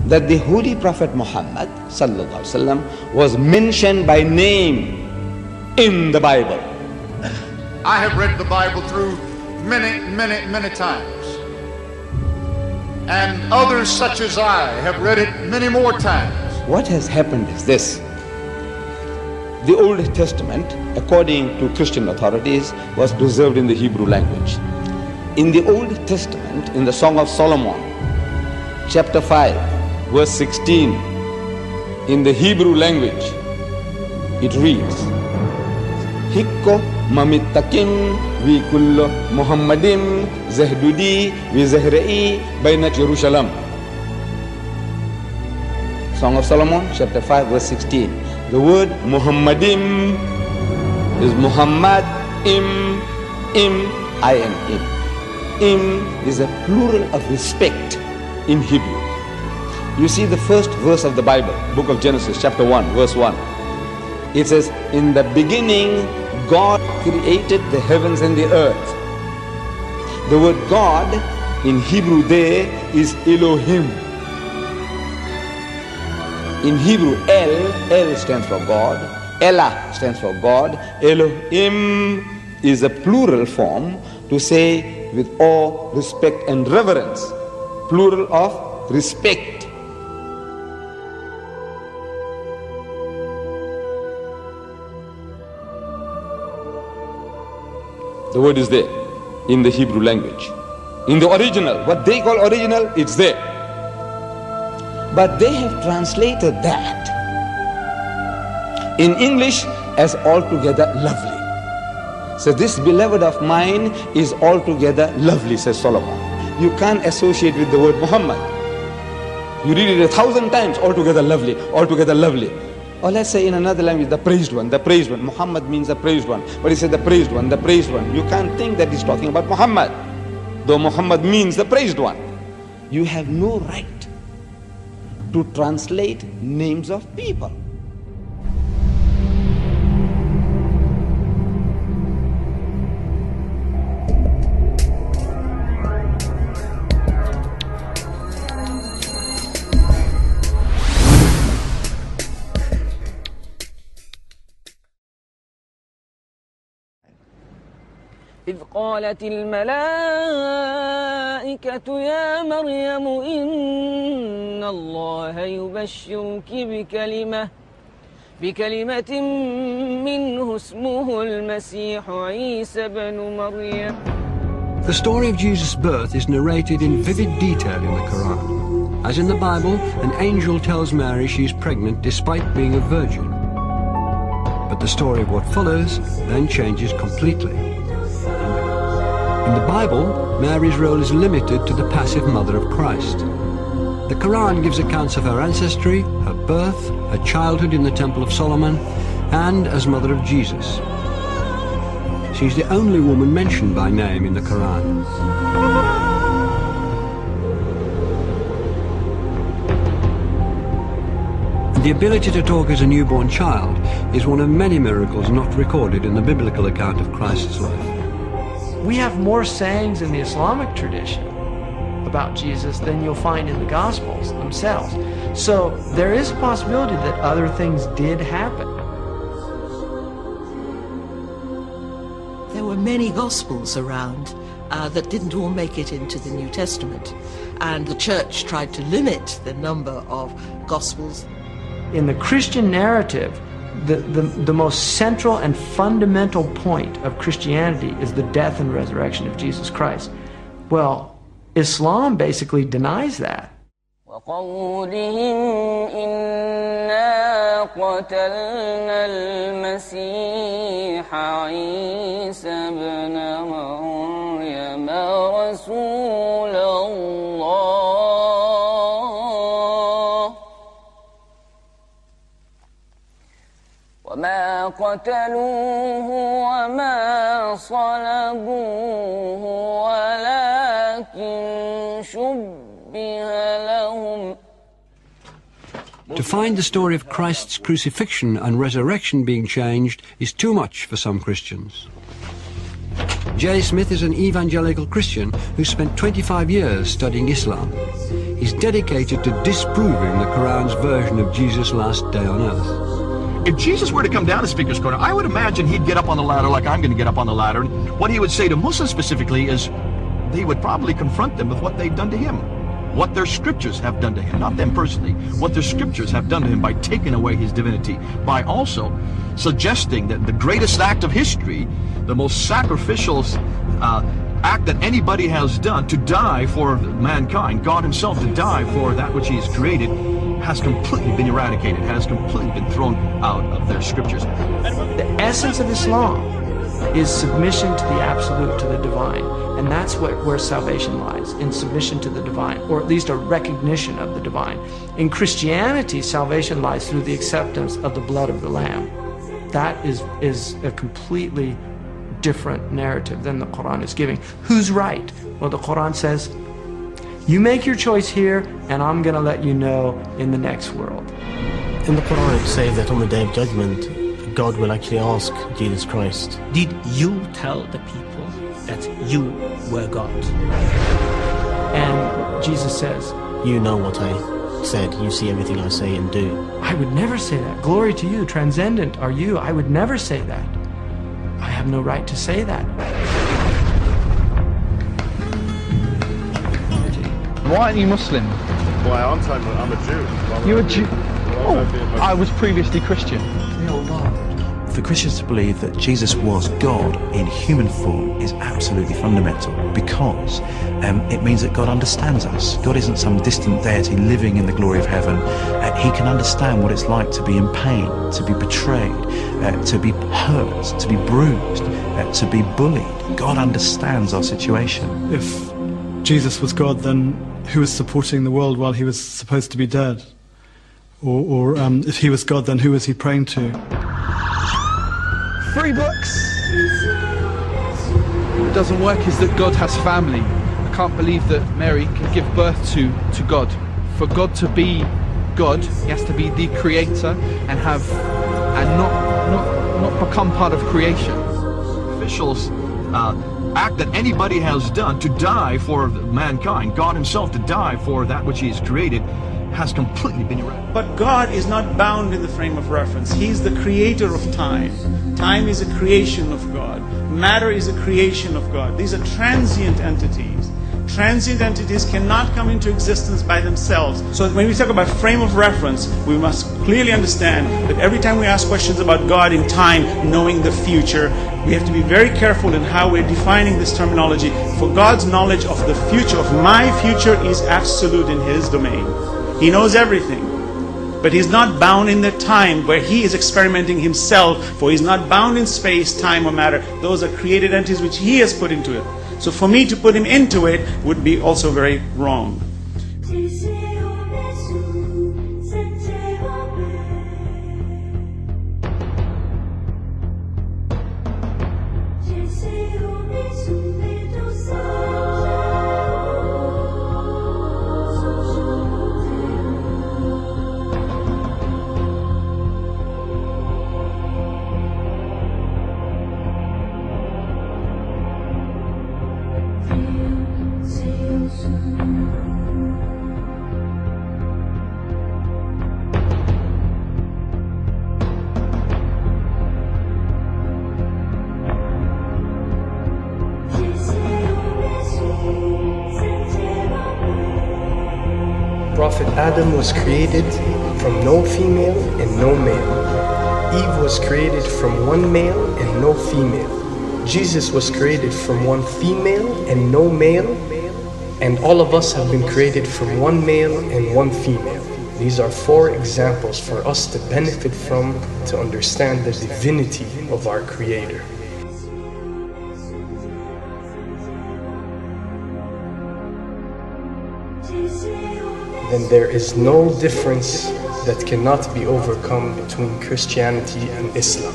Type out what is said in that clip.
that the Holy Prophet Muhammad sallallahu alaihi wasallam was mentioned by name in the Bible. I have read the Bible through many times. And others such as I have read it many more times. What has happened is this. The Old Testament, according to Christian authorities, was preserved in the Hebrew language. In the Old Testament, in the Song of Solomon, chapter 5, verse 16, in the Hebrew language, it reads, Hikko mamittakim vi kullo Muhammadim zahdudi vi zahra'i bainat Jerusalem. Song of Solomon, chapter 5, verse 16. The word Muhammadim is Muhammad, im, I am im. Im is a plural of respect in Hebrew. You see the first verse of the Bible, book of Genesis, chapter 1, verse 1. It says, in the beginning, God created the heavens and the earth. The word God in Hebrew there is Elohim. In Hebrew, El stands for God, Elah stands for God, Elohim is a plural form to say with awe, respect and reverence, plural of respect. The word is there in the Hebrew language. In the original, what they call original, it's there. But they have translated that in English as altogether lovely. So this beloved of mine is altogether lovely, says Solomon. You can't associate with the word Muhammad. You read it 1,000 times, altogether lovely, altogether lovely. Or let's say in another language, the praised one, the praised one. Muhammad means the praised one. But he said the praised one, the praised one. You can't think that he's talking about Muhammad, though Muhammad means the praised one. You have no right to translate names of people. إذ قالت الملائكة يا مريم إن الله يبشرك بكلمة منه اسمه المسيح عيسى بن مريم. The story of Jesus' birth is narrated in vivid detail in the Quran. As in the Bible, an angel tells Mary she is pregnant despite being a virgin. But the story of what follows then changes completely. In the Bible, Mary's role is limited to the passive mother of Christ. The Quran gives accounts of her ancestry, her birth, her childhood in the Temple of Solomon, and as mother of Jesus. She's the only woman mentioned by name in the Quran. The ability to talk as a newborn child is one of many miracles not recorded in the biblical account of Christ's life. We have more sayings in the Islamic tradition about Jesus than you'll find in the Gospels themselves. So there is a possibility that other things did happen. There were many Gospels around that didn't all make it into the New Testament. And the Church tried to limit the number of Gospels. In the Christian narrative, the most central and fundamental point of Christianity is the death and resurrection of Jesus Christ. Well, Islam basically denies that. وقولهم إنا قتلنا المسيح عيسى بن مريم رسول الله وما قتلوه وما صلبوه ولكن شبه لهم. To find the story of Christ's crucifixion and resurrection being changed is too much for some Christians. J. Smith is an evangelical Christian who spent 25 years studying Islam. is dedicated to disproving the Quran's version of Jesus' last day on earth. If Jesus were to come down to Speaker's Corner, I would imagine he'd get up on the ladder like I'm going to get up on the ladder. And what he would say to Muslims specifically is he would probably confront them with what they've done to him, what their scriptures have done to him, not them personally, what their scriptures have done to him by taking away his divinity, by also suggesting that the greatest act of history, the most sacrificial act that anybody has done, to die for mankind, God himself to die for that which he has created, has completely been eradicated, has completely been thrown out of their scriptures. The essence of Islam is submission to the absolute, to the divine. And that's where salvation lies, in submission to the divine, or at least a recognition of the divine. In Christianity, salvation lies through the acceptance of the blood of the Lamb. That is a completely different narrative than the Quran is giving. Who's right? Well, the Quran says, you make your choice here, and I'm going to let you know in the next world. In the Quran it says that on the Day of Judgment, God will actually ask Jesus Christ, did you tell the people that you were God? And Jesus says, you know what I said, you see everything I say and do. I would never say that. Glory to you, transcendent are you. I would never say that. I have no right to say that. Why aren't you Muslim? Why aren't I? I'm a Jew. You're a Jew? Oh, I was previously Christian. For Christians to believe that Jesus was God in human form is absolutely fundamental, because it means that God understands us. God isn't some distant deity living in the glory of heaven. He can understand what it's like to be in pain, to be betrayed, to be hurt, to be bruised, to be bullied. God understands our situation. If Jesus was God, then who was supporting the world while he was supposed to be dead? Or if he was God, then who was he praying to? 3 books. What doesn't work is that God has family. I can't believe that Mary can give birth to God. For God to be God, he has to be the creator and not become part of creation. Officials act that anybody has done to die for mankind, God himself to die for that which he has created, has completely been eradicated. But God is not bound in the frame of reference. He's the creator of time. Time is a creation of God. Matter is a creation of God. These are transient entities. Transient entities cannot come into existence by themselves. So when we talk about frame of reference, we must clearly understand that every time we ask questions about God in time, knowing the future, we have to be very careful in how we're defining this terminology. For God's knowledge of the future, of my future, is absolute in his domain. He knows everything. But he's not bound in the time where he is experimenting himself, for he's not bound in space, time, or matter. Those are created entities which he has put into it. So for me to put him into it would be also very wrong. Prophet Adam was created from no female and no male. Eve was created from one male and no female. Jesus was created from one female and no male. And all of us have been created from one male and one female. These are 4 examples for us to benefit from, to understand the divinity of our Creator. Then there is no difference that cannot be overcome between Christianity and Islam.